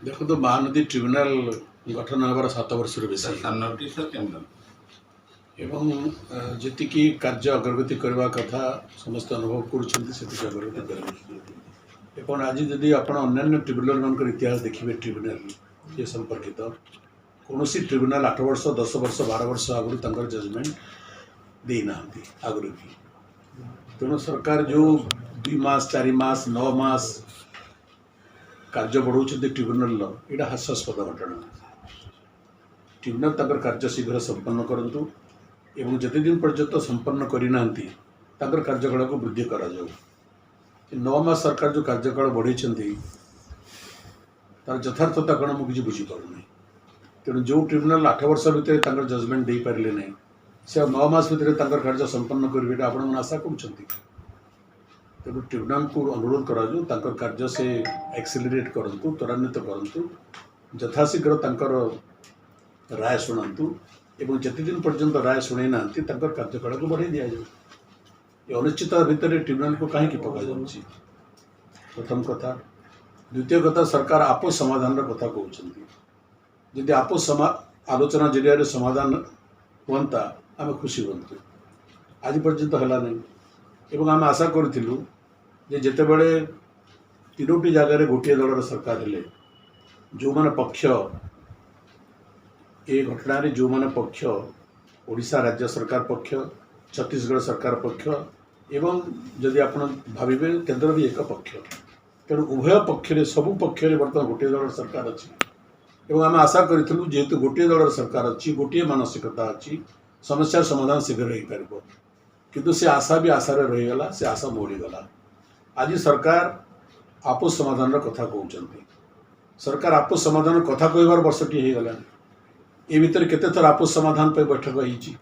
देखो तो महानदी ट्रिब्यूनाल गठन होबार 7 वर्ष बेसी एवं जी कार्य अग्रगति करने कथा समस्त अनुभव कर अग्रगति कर आज जदि आप अन्य ट्रिब्यूनाल मान इतिहास देखिए ट्रिब्यूनाल ये संपर्कित कौन ट्रिब्यूनाल 8 वर्ष 10 वर्ष 12 वर्ष आगुरी जजमेंट देना आगुरी भी तेणु सरकार जो 2 मास 4 मास 9 मास कार्य बढ़ाऊँ ट्रिब्यूनाल यहाँ हास्यास्पद घटना ट्रिब्यूनाल तक कार्य शीघ्र संपन्न करूँ एवं जिते दिन पर्यंत संपन्न करना कार्यकाल को वृद्धि करा 9 मास सरकार जो कार्यकाल बढ़े तार यथार्थता कौन मुझे बुझीपार तेणु जो ट्रिब्यूनाल 8 वर्ष भितर जजमेंट दे पारे ना से 9 मास भितर कार्य संपन्न करेंगे आपण आशा कर तेणु ट्रिब्यूनाल को अनुरोध करा कार्य से एक्सेलरेट करूँ त्वरान्वित करूँ यथाशीघ्र राय शुणु एवं जिते दिन पर्यंत राय शुणे ना कार्यकाल को बढ़ाई दि जाए अनिश्चित भितर ट्रिब्यूनाल को कहीं पका जाऊँगी प्रथम कथा द्वितीय कथा सरकार आपस समाधान कथा कहते जदि आपस आलोचना जरिया समाधान हुआ आम खुशी हूँ आज पर्यंत है नहीं एवं आम आशा करूँ जिते बड़े 3टी जगार गोटे दलर सरकार हेले जो माने पक्ष ए घटना जो माने पक्ष ओडिशा राज्य सरकार पक्ष छत्तीसगढ़ सरकार पक्ष एवं जदि आप भावे केंद्र भी एक पक्ष तेणु उभय पक्ष सबू पक्ष बर्तमान गोटे दलर सरकार अच्छी एवं आम आशा करूँ जेहेतु गोटे दलर सरकार अच्छी गोटे मानसिकता अच्छी समस्या समाधान शीघ्र हो पार किंतु से आशा भी आशार रहीगला से आशा मोड़ीगला आज सरकार आपस समाधान कथा कहते सरकार आपस समाधान कथा कहबार वर्षटी हो गला ये भितर केते थर आपस समाधान पे बैठक होती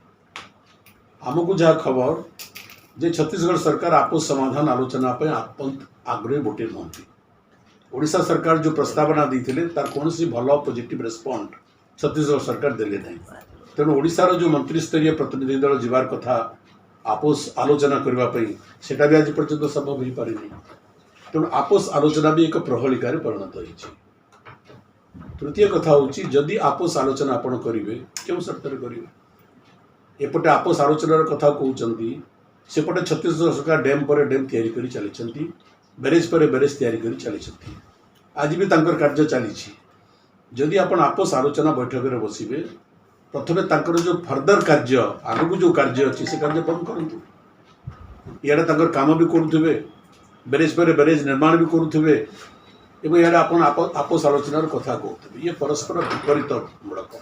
आमको जहाँ खबर जे छत्तीसगढ़ सरकार आपस समाधान आलोचना आग्रही मोटे नुहति ओडिशा सरकार जो प्रस्तावना देते तार कौन सी भल पॉजिटिव रेस्पॉन्ड छत्तीसगढ़ सरकार देले नहीं तेणु ओडिशार जो मंत्री स्तरीय प्रतिनिधि दल जीवार कथा आपस आलोचना करने सेटा भी आज पर्यंत संभव हो पारे तेणु आपस आलोचना भी एक प्रहलिकार परिणत होती तृतीय कथा हूँ जदि आपस आलोचना आपण करेंगे क्यों शर्त करेंगे एपटे आपस आलोचनार कथा कहते सेपटे छत्तीसगढ़ सरकार डैम पर डैम तैयारी कर चली बैरेज पर बैरेज तैयारी कर चली आज भी कार्य चली जदि आपण आपस आलोचना बैठक में बसवे प्रथम जो फर्दर कार्य आगू जो कार्य अच्छी से कार्य बंद करूँ इे काम भी करुवे बैरेज पर बैरेज निर्माण भी करुवे एवं आपस आलोचनार कथा कहते ये परस्पर विपरीत मूलक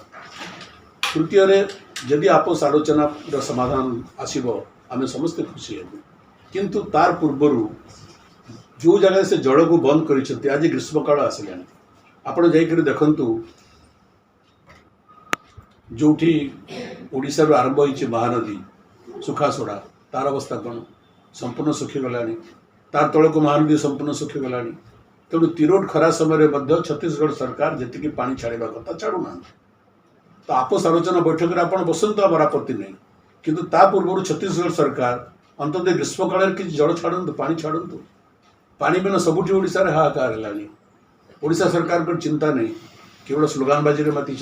तृतीय जदि आपस आलोचना समाधान आसब आम समस्ते खुशी हेबू किंतु तार पूर्वर जो जगह से जल को बंद कर आज ग्रीष्मकाल आसला आपड़ जाकर देखु जो ओडिशा आरंभ हो महानदी सुखासोड़ा तार अवस्था कौन संपूर्ण सुखीगला तार तल को महानदी संपूर्ण सुखीगला तेणु तिरोड खरा समय छत्तीसगढ़ सरकार जी पा छाड़ा कथा छाड़ूना तो आपस आलोचना बैठक में आप बसतु आम आपत्ति नहीं किंतु ता पूर्व छत्तीसगढ़ सरकार अंततः ग्रीष्मकाल कि जल छाड़ू पा छाड़ू पानी बिना सबुठी ओडिशा हाहाकार है ओडिशा सरकार चिंता नहीं केवल स्लोगानबाजी में माति